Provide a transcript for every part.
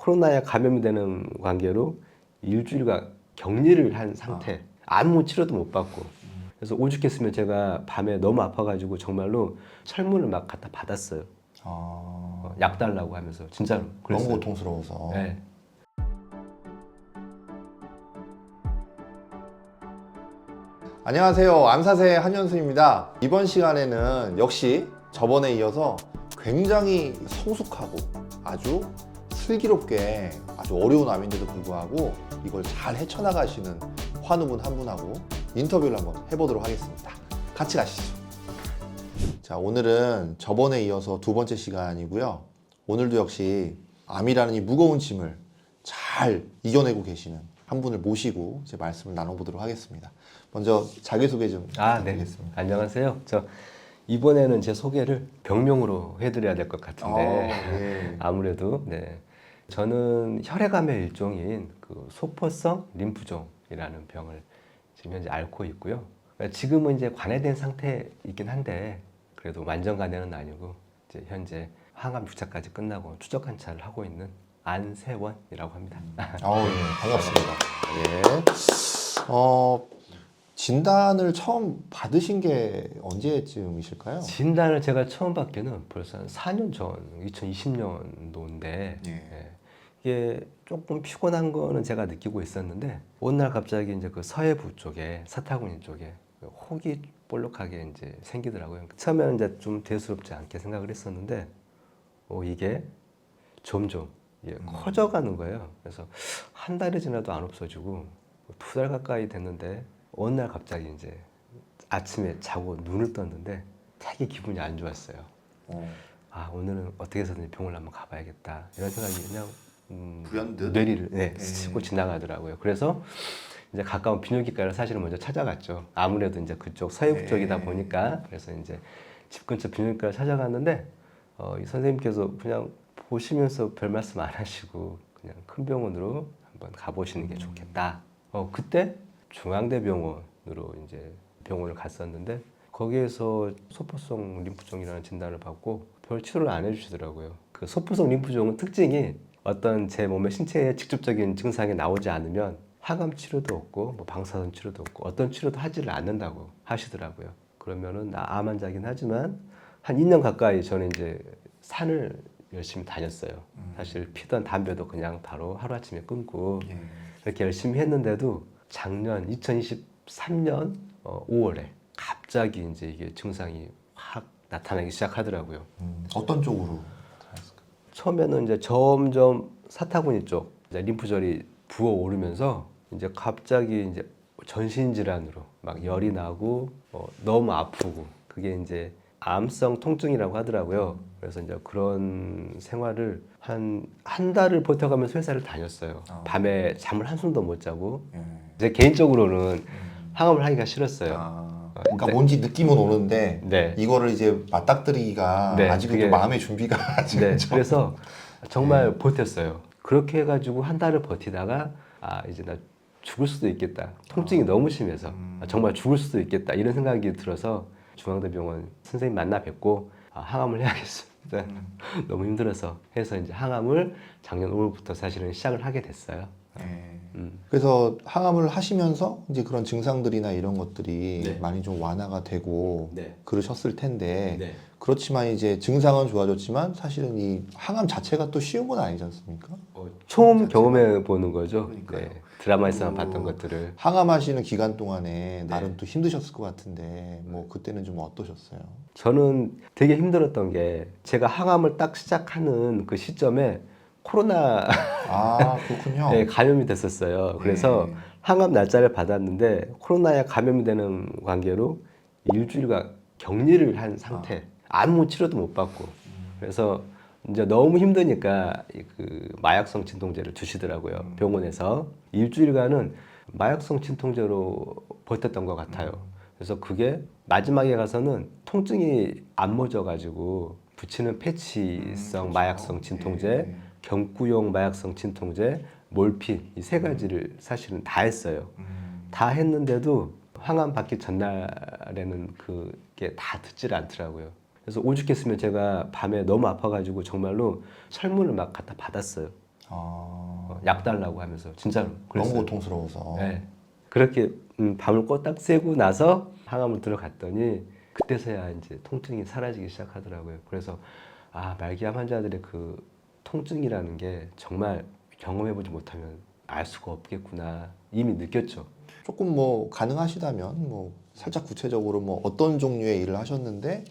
코로나에 감염이 되는 관계로 일주일간 격리를 한 상태. 아무 치료도 못 받고. 그래서 오죽했으면 제가 밤에 너무 아파가지고 정말로 철문을 막 갖다 받았어요. 약 달라고 하면서 진짜로 너무 그랬어요. 고통스러워서. 네. 안녕하세요. 암사세 한현수입니다. 이번 시간에는 역시 저번에 이어서 굉장히 성숙하고 아주 슬기롭게 아주 어려운 암인데도 불구하고 이걸 잘 헤쳐나가시는 환우분 한 분하고 인터뷰를 한번 해보도록 하겠습니다. 같이 가시죠. 자, 오늘은 저번에 이어서 두 번째 시간이고요. 오늘도 역시 암이라는 이 무거운 짐을 잘 이겨내고 계시는 한 분을 모시고 제 말씀을 나눠보도록 하겠습니다. 먼저 자기소개 좀 네. 부탁드리겠습니다. 안녕하세요. 저 이번에는 제 소개를 병명으로 해드려야 될 것 같은데 예. 아무래도 네. 저는 혈액암의 일종인 그 소포성 림프종이라는 병을 지금 현재 앓고 있고요. 지금은 이제 관해된 상태이긴 한데 그래도 완전 관해는 아니고 이제 현재 항암 6차까지 끝나고 추적 관찰을 하고 있는 안세원이라고 합니다. 예. 반갑습니다. 예. 진단을 처음 받으신 게 언제쯤이실까요? 진단을 제가 처음 받기는 벌써 한 4년 전, 2020년도인데 예. 이게 조금 피곤한 거는 제가 느끼고 있었는데 어느 날 갑자기 이제 그 서해부 쪽에 사타구니 쪽에 혹이 볼록하게 이제 생기더라고요. 처음에는 이제 좀 대수롭지 않게 생각을 했었는데 이게 점점 커져가는 거예요. 그래서 한 달이 지나도 안 없어지고 2달 가까이 됐는데 어느 날 갑자기 이제 아침에 자고 눈을 떴는데 되게 기분이 안 좋았어요. 오늘은 어떻게 해서든 병원을 한번 가봐야겠다 이런 생각이 그냥 불현듯? 뇌리를 스치고 지나가더라고요. 그래서 이제 가까운 비뇨기과를 사실은 먼저 찾아갔죠. 아무래도 이제 그쪽 서해부 쪽이다 보니까 그래서 이제 집 근처 비뇨기과를 찾아갔는데 이 선생님께서 그냥 보시면서 별 말씀 안 하시고 그냥 큰 병원으로 한번 가보시는 게 좋겠다. 그때 중앙대병원으로 이제 병원을 갔었는데 거기에서 소포성 림프종이라는 진단을 받고 별 치료를 안 해주시더라고요. 그 소포성 림프종은 특징이 어떤 제 몸의 신체에 직접적인 증상이 나오지 않으면 항암 치료도 없고 뭐 방사선 치료도 없고 어떤 치료도 하지를 않는다고 하시더라고요. 그러면은 나 암 환자긴 하지만 한 2년 가까이 저는 이제 산을 열심히 다녔어요. 사실 피던 담배도 그냥 바로 하루아침에 끊고 이렇게 열심히 했는데도 작년 2023년 5월에 갑자기 이제 이게 증상이 확 나타나기 시작하더라고요. 어떤 쪽으로 나타났을까요? 처음에는 이제 점점 사타구니 쪽 이제 림프절이 부어오르면서 이제 갑자기 이제 전신 질환으로 막 열이 나고 너무 아프고 그게 이제 암성 통증이라고 하더라고요. 그래서 이제 그런 생활을 한 달을 버텨가면서 회사를 다녔어요. 밤에 잠을 한숨도 못 자고 제 개인적으로는 항암을 하기가 싫었어요. 그러니까 네. 뭔지 느낌은 오는데 네. 이거를 이제 맞닥뜨리기가 네, 아직은 그게- 좀 마음의 준비가 네, 그래서 정말 버텼어요. 그렇게 해가지고 한 달을 버티다가 이제 나 죽을 수도 있겠다. 통증이 너무 심해서 정말 죽을 수도 있겠다 이런 생각이 들어서 중앙대병원 선생님 만나 뵙고 항암을 해야겠습니다. 너무 힘들어서 해서 이제 항암을 작년 5월부터 사실은 시작을 하게 됐어요. 그래서 항암을 하시면서 이제 그런 증상들이나 이런 것들이 네. 많이 좀 완화가 되고 네. 그러셨을 텐데 네. 그렇지만 이제 증상은 좋아졌지만 사실은 이 항암 자체가 또 쉬운 건 아니지 않습니까? 처음 경험해 보는 거죠. 그러니까요. 네, 드라마에서만 봤던 것들을. 항암하시는 기간 동안에 나름 또 힘드셨을 것 같은데 뭐 그때는 좀 어떠셨어요? 저는 되게 힘들었던 게 제가 항암을 딱 시작하는 그 시점에 코로나 그렇군요. 에 감염이 됐었어요. 그래서 네. 항암 날짜를 받았는데 코로나에 감염이 되는 관계로 일주일간 격리를 한 상태. 아무 치료도 못 받고. 그래서 이제 너무 힘드니까 그 마약성 진통제를 주시더라고요. 병원에서. 일주일간은 마약성 진통제로 버텼던 것 같아요. 그래서 그게 마지막에 가서는 통증이 안 멎어가지고 붙이는 패치성 마약성 진통제, 경구용 마약성 진통제, 몰핀 이 세 가지를 사실은 다 했어요. 다 했는데도 항암 받기 전날에는 그게 다 듣질 않더라고요. 그래서 오죽했으면 제가 밤에 너무 아파가지고 정말로 철문을 막 갖다 받았어요. 약 달라고 하면서 진짜로 너무 그랬어요. 고통스러워서. 네. 그렇게 밤을 꼬딱 새고 나서 항암을 들어갔더니 그때서야 이제 통증이 사라지기 시작하더라고요. 그래서 말기암 환자들의 그 통증이라는 게 정말 경험해보지 못하면 알 수가 없겠구나 이미 느꼈죠. 조금 뭐 가능하시다면 뭐 살짝 구체적으로 뭐 어떤 종류의 일을 하셨는데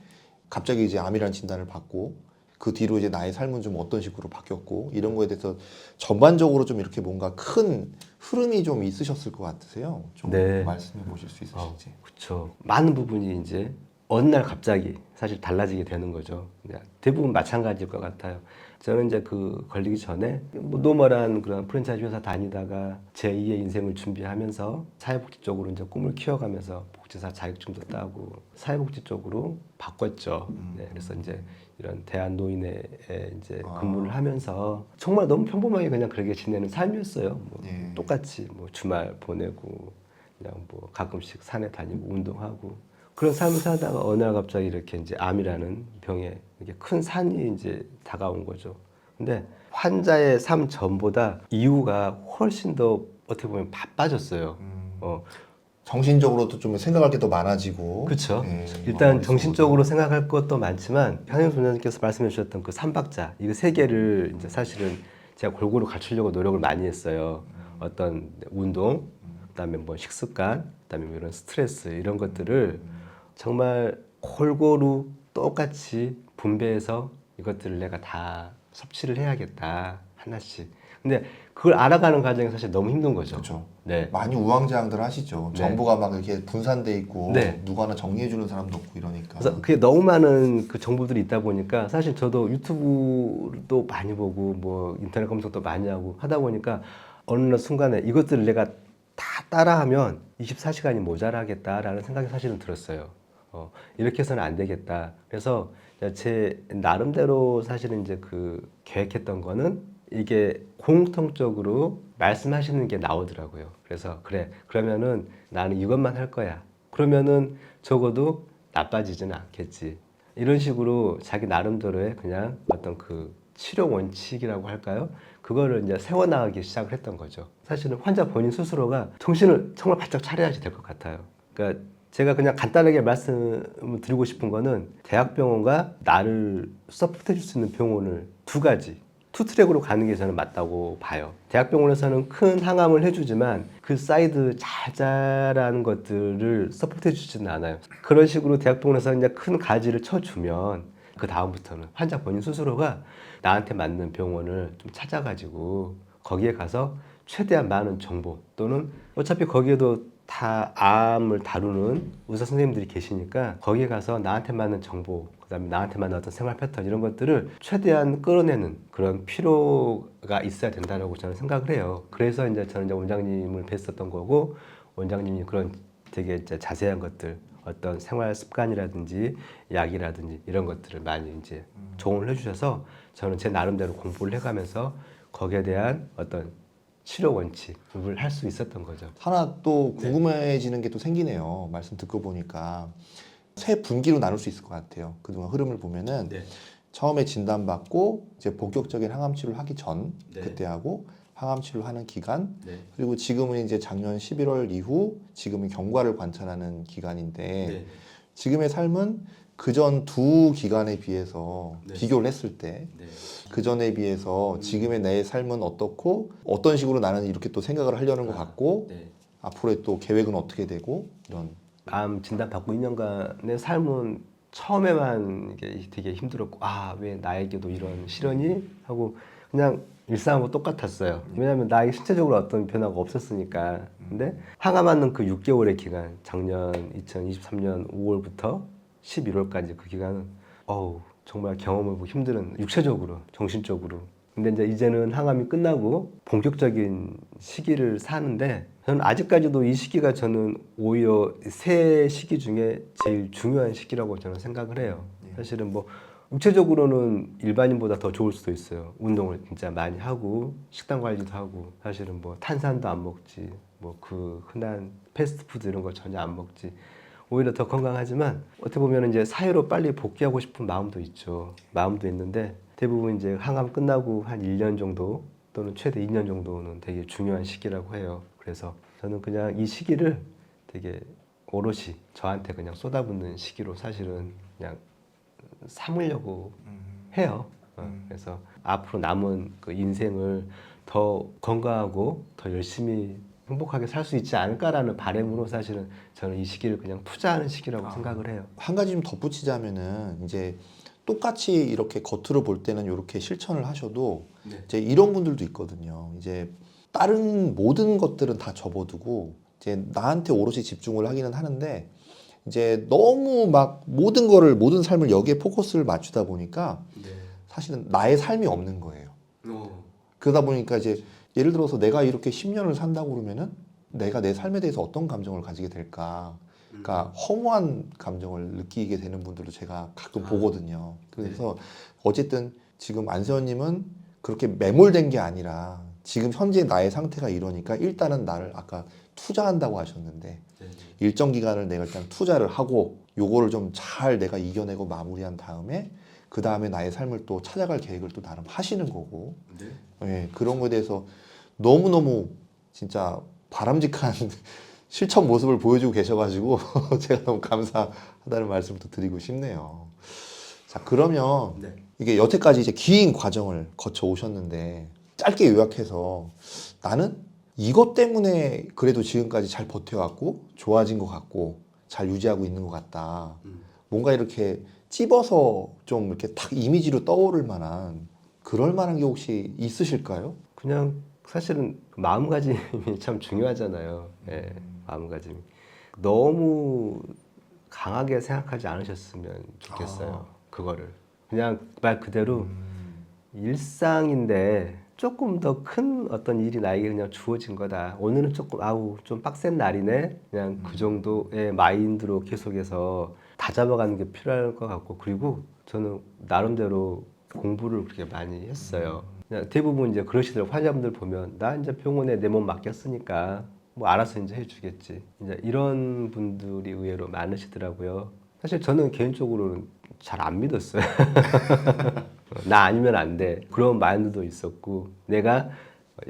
갑자기 이제 암이라는 진단을 받고 그 뒤로 이제 나의 삶은 좀 어떤 식으로 바뀌었고 이런 거에 대해서 전반적으로 좀 이렇게 뭔가 큰 흐름이 좀 있으셨을 것 같으세요. 좀 네. 말씀해 보실 수 있으실지. 그렇죠. 많은 부분이 이제 어느 날 갑자기 사실 달라지게 되는 거죠. 대부분 마찬가지일 것 같아요. 저는 이제 그 걸리기 전에 뭐 노멀한 그런 프랜차이즈 회사 다니다가 제2의 인생을 준비하면서 사회복지 쪽으로 이제 꿈을 키워가면서 복지사 자격증도 따고 사회복지 쪽으로 바꿨죠. 네, 그래서 이제 이런 대한노인회에 이제 근무를 하면서 정말 너무 평범하게 그냥 그렇게 지내는 삶이었어요. 뭐 예. 똑같이 뭐 주말 보내고 그냥 뭐 가끔씩 산에 다니고 운동하고 그런 삶을 살다가 어느 날 갑자기 이렇게 이제 암이라는 병에 이렇게 큰 산이 이제 다가온 거죠. 근데 환자의 삶 전보다 이후가 훨씬 더 어떻게 보면 바빠졌어요. 정신적으로도 좀 생각할 게 더 많아지고. 그렇죠. 예, 일단 머릿속으로. 정신적으로 생각할 것도 많지만 현영 소장님께서 말씀해 주셨던 그 삼박자 이거 세 개를 이제 사실은 제가 골고루 갖추려고 노력을 많이 했어요. 어떤 운동, 그다음에 뭐 식습관, 그다음에 뭐 이런 스트레스 이런 것들을 정말 골고루 똑같이 분배해서 이것들을 내가 다 섭취를 해야겠다 하나씩. 근데 그걸 알아가는 과정이 사실 너무 힘든 거죠. 그렇죠. 네. 많이 우왕좌왕들 하시죠. 네. 정보가 막 이렇게 분산돼 있고 네. 누구 하나 정리해 주는 사람도 없고 이러니까. 그래서 그게 너무 많은 그 정보들이 있다 보니까 사실 저도 유튜브도 많이 보고 뭐 인터넷 검색도 많이 하고 하다 보니까 어느 순간에 이것들을 내가 다 따라하면 24시간이 모자라겠다라는 생각이 사실은 들었어요. 이렇게 해서는 안 되겠다. 그래서 제 나름대로 사실은 이제 그 계획했던 거는 이게 공통적으로 말씀하시는 게 나오더라고요. 그래서 그래, 그러면은 나는 이것만 할 거야. 그러면은 적어도 나빠지지는 않겠지. 이런 식으로 자기 나름대로의 그냥 어떤 그 치료 원칙이라고 할까요? 그거를 이제 세워나가기 시작을 했던 거죠. 사실은 환자 본인 스스로가 정신을 정말 바짝 차려야지 될 것 같아요. 그러니까 제가 그냥 간단하게 말씀을 드리고 싶은 거는 대학병원과 나를 서포트해 줄 수 있는 병원을 두 가지 투 트랙으로 가는 게 저는 맞다고 봐요. 대학병원에서는 큰 항암을 해주지만 그 사이드 잘 자라는 것들을 서포트해 주지는 않아요. 그런 식으로 대학병원에서 이제 큰 가지를 쳐주면 그 다음부터는 환자 본인 스스로가 나한테 맞는 병원을 좀 찾아가지고 거기에 가서 최대한 많은 정보 또는 어차피 거기에도 다 암을 다루는 의사 선생님들이 계시니까 거기에 가서 나한테 맞는 정보 그다음에 나한테 맞는 어떤 생활 패턴 이런 것들을 최대한 끌어내는 그런 필요가 있어야 된다고 저는 생각을 해요. 그래서 이제 저는 이제 원장님을 뵀었던 거고 원장님이 그런 되게 이제 자세한 것들 어떤 생활 습관이라든지 약이라든지 이런 것들을 많이 이제 조언을 해주셔서 저는 제 나름대로 공부를 해가면서 거기에 대한 어떤 치료 원칙을 할 수 있었던 거죠. 하나 또 궁금해지는 게 또 생기네요. 말씀 듣고 보니까 세 분기로 나눌 수 있을 것 같아요. 그동안 흐름을 보면은 처음에 진단받고 이제 본격적인 항암 치료를 하기 전 그때 하고 항암 치료를 하는 기간 그리고 지금은 이제 작년 11월 이후 지금은 경과를 관찰하는 기간인데 지금의 삶은 그전 두 기간에 비해서 비교를 했을 때 그전에 비해서 지금의 내 삶은 어떻고 어떤 식으로 나는 이렇게 또 생각을 하려는 것 같고 앞으로의 또 계획은 어떻게 되고 이런 암 진단 받고 2년간의 삶은 처음에만 이게 되게 힘들었고 왜 나에게도 이런 시련이 하고 그냥 일상하고 똑같았어요. 왜냐하면 나에게 신체적으로 어떤 변화가 없었으니까. 근데 항암 맞는 그 6개월의 기간 작년 2023년 5월부터 11월까지 그 기간은 정말 경험해보기 힘든 육체적으로 정신적으로 근데 이제는 항암이 끝나고 본격적인 시기를 사는데 저는 아직까지도 이 시기가 저는 오히려 세 시기 중에 제일 중요한 시기라고 저는 생각을 해요. 사실은 뭐 육체적으로는 일반인보다 더 좋을 수도 있어요. 운동을 진짜 많이 하고 식단 관리도 하고 사실은 뭐 탄산도 안 먹지 뭐 그 흔한 패스트푸드 이런 거 전혀 안 먹지 오히려 더 건강하지만 어떻게 보면 이제 사회로 빨리 복귀하고 싶은 마음도 있죠. 마음도 있는데 대부분 이제 항암 끝나고 한 1년 정도 또는 최대 2년 정도는 되게 중요한 시기라고 해요. 그래서 저는 그냥 이 시기를 되게 오롯이 저한테 그냥 쏟아붓는 시기로 사실은 그냥 삼으려고 해요. 그래서 앞으로 남은 그 인생을 더 건강하고 더 열심히 행복하게 살 수 있지 않을까라는 바람으로 사실은 저는 이 시기를 그냥 투자하는 시기라고 생각을 해요. 한 가지 좀 덧붙이자면은 이제 똑같이 이렇게 겉으로 볼 때는 이렇게 실천을 하셔도 네. 이제 이런 분들도 있거든요. 이제 다른 모든 것들은 다 접어두고 이제 나한테 오롯이 집중을 하기는 하는데 이제 너무 막 모든 삶을 여기에 포커스를 맞추다 보니까 사실은 나의 삶이 없는 거예요. 그러다 보니까 이제 예를 들어서 내가 이렇게 10년을 산다고 그러면은 내가 내 삶에 대해서 어떤 감정을 가지게 될까? 그러니까 허무한 감정을 느끼게 되는 분들도 제가 가끔 보거든요. 그래서 어쨌든 지금 안세원님은 그렇게 매몰된 게 아니라 지금 현재 나의 상태가 이러니까 일단은 나를 아까 투자한다고 하셨는데 일정 기간을 내가 일단 투자를 하고 요거를 좀 잘 내가 이겨내고 마무리한 다음에 그 다음에 나의 삶을 또 찾아갈 계획을 또 나름 하시는 거고 예, 그런 거에 대해서 너무너무 진짜 바람직한 실천 모습을 보여주고 계셔가지고 제가 너무 감사하다는 말씀을 또 드리고 싶네요. 자, 그러면 이게 여태까지 이제 긴 과정을 거쳐 오셨는데 짧게 요약해서 나는 이것 때문에 그래도 지금까지 잘 버텨왔고 좋아진 것 같고 잘 유지하고 있는 것 같다. 뭔가 이렇게 찝어서 좀 이렇게 탁 이미지로 떠오를 만한 그럴 만한 게 혹시 있으실까요? 그냥 사실은 마음가짐이 참 중요하잖아요. 예, 마음가짐이. 너무 강하게 생각하지 않으셨으면 좋겠어요. 그거를. 그냥 말 그대로 일상인데 조금 더 큰 어떤 일이 나에게 그냥 주어진 거다. 오늘은 조금 좀 빡센 날이네. 그냥 그 정도의 마인드로 계속해서 다잡아가는 게 필요할 것 같고, 그리고 저는 나름대로 공부를 그렇게 많이 했어요. 그냥 대부분 이제 그러시더라고요. 환자분들 보면 나 이제 병원에 내 몸 맡겼으니까 뭐 알아서 이제 해주겠지. 이제 이런 분들이 의외로 많으시더라고요. 사실 저는 개인적으로는 잘 안 믿었어요. 나 아니면 안 돼. 그런 마인드도 있었고, 내가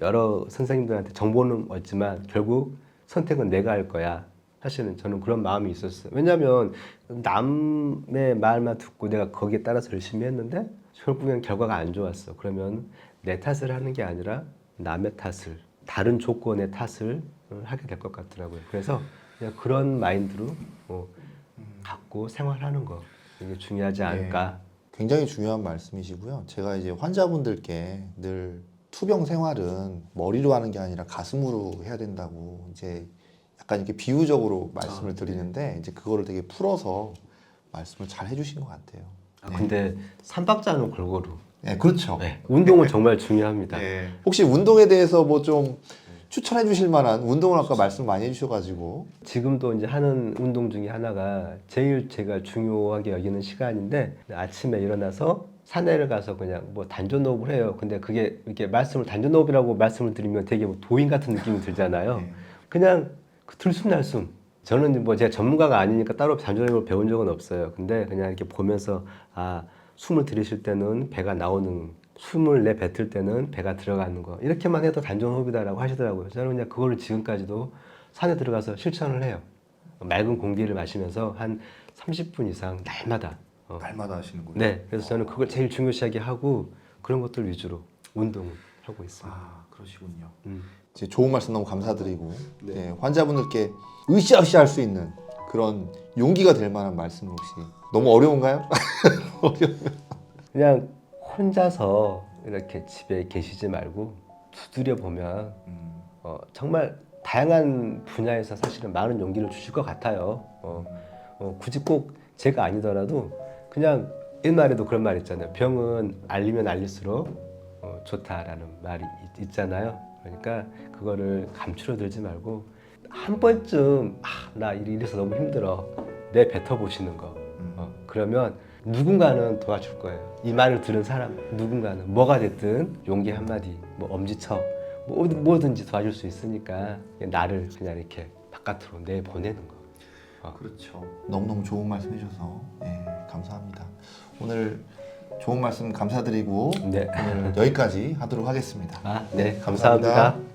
여러 선생님들한테 정보는 얻지만 결국 선택은 내가 할 거야. 사실은 저는 그런 마음이 있었어요. 왜냐하면 남의 말만 듣고 내가 거기에 따라서 열심히 했는데 결국엔 결과가 안 좋았어. 그러면 내 탓을 하는 게 아니라 남의 탓을, 다른 조건의 탓을 하게 될 것 같더라고요. 그래서 그냥 그런 마인드로 갖고 생활하는 거, 이게 중요하지 않을까. 굉장히 중요한 말씀이시고요. 제가 이제 환자분들께 늘 투병 생활은 머리로 하는 게 아니라 가슴으로 해야 된다고 이제 약간 이렇게 비유적으로 말씀을 드리는데 이제 그거를 되게 풀어서 말씀을 잘 해주신 것 같아요. 근데 삼박자는 골고루. 네, 그렇죠. 운동은 정말 중요합니다. 혹시 운동에 대해서 뭐 좀 추천해 주실 만한 운동을 아까 말씀 많이 해주셔가지고 지금도 이제 하는 운동 중에 하나가 제일 제가 중요하게 여기는 시간인데, 아침에 일어나서 산에를 가서 그냥 뭐 단전호흡을 해요. 근데 그게 이렇게 단전호흡이라고 말씀을 드리면 되게 뭐 도인 같은 느낌이 들잖아요. 그냥 그 들숨날숨. 저는 뭐 제가 전문가가 아니니까 따로 단전호흡을 배운 적은 없어요. 근데 그냥 이렇게 보면서 숨을 들이쉴 때는 배가 나오는, 숨을 내뱉을 때는 배가 들어가는 거, 이렇게만 해도 단전호흡이다라고 하시더라고요. 저는 그냥 그거를 지금까지도 산에 들어가서 실천을 해요. 맑은 공기를 마시면서 한 30분 이상 날마다. 날마다 하시는군요. 네, 그래서 저는 그걸 제일 중요시하게 하고 그런 것들 위주로 운동을 하고 있습니다. 그러시군요. 음. 이제 좋은 말씀 너무 감사드리고 환자분들께 으쌰으쌰 할 수 있는 그런 용기가 될 만한 말씀 혹시 너무 어려운가요? 그냥 혼자서 이렇게 집에 계시지 말고 두드려 보면 정말 다양한 분야에서 사실은 많은 용기를 주실 것 같아요. 굳이 꼭 제가 아니더라도 그냥 옛말에도 그런 말 있잖아요. 병은 알리면 알릴수록 좋다라는 말이 있잖아요. 그러니까 그거를 감추려 들지 말고 한 번쯤 나 이래서 너무 힘들어 내 뱉어 보시는 거. 그러면 누군가는 도와줄 거예요. 이 말을 들은 사람 누군가는, 뭐가 됐든 용기 한마디, 뭐 엄지척, 뭐든지 도와줄 수 있으니까 나를 그냥 이렇게 바깥으로 내보내는 거. 그렇죠. 너무너무 좋은 말씀 해주셔서 감사합니다. 오늘 좋은 말씀 감사드리고 네. 오늘 여기까지 하도록 하겠습니다. 네, 감사합니다.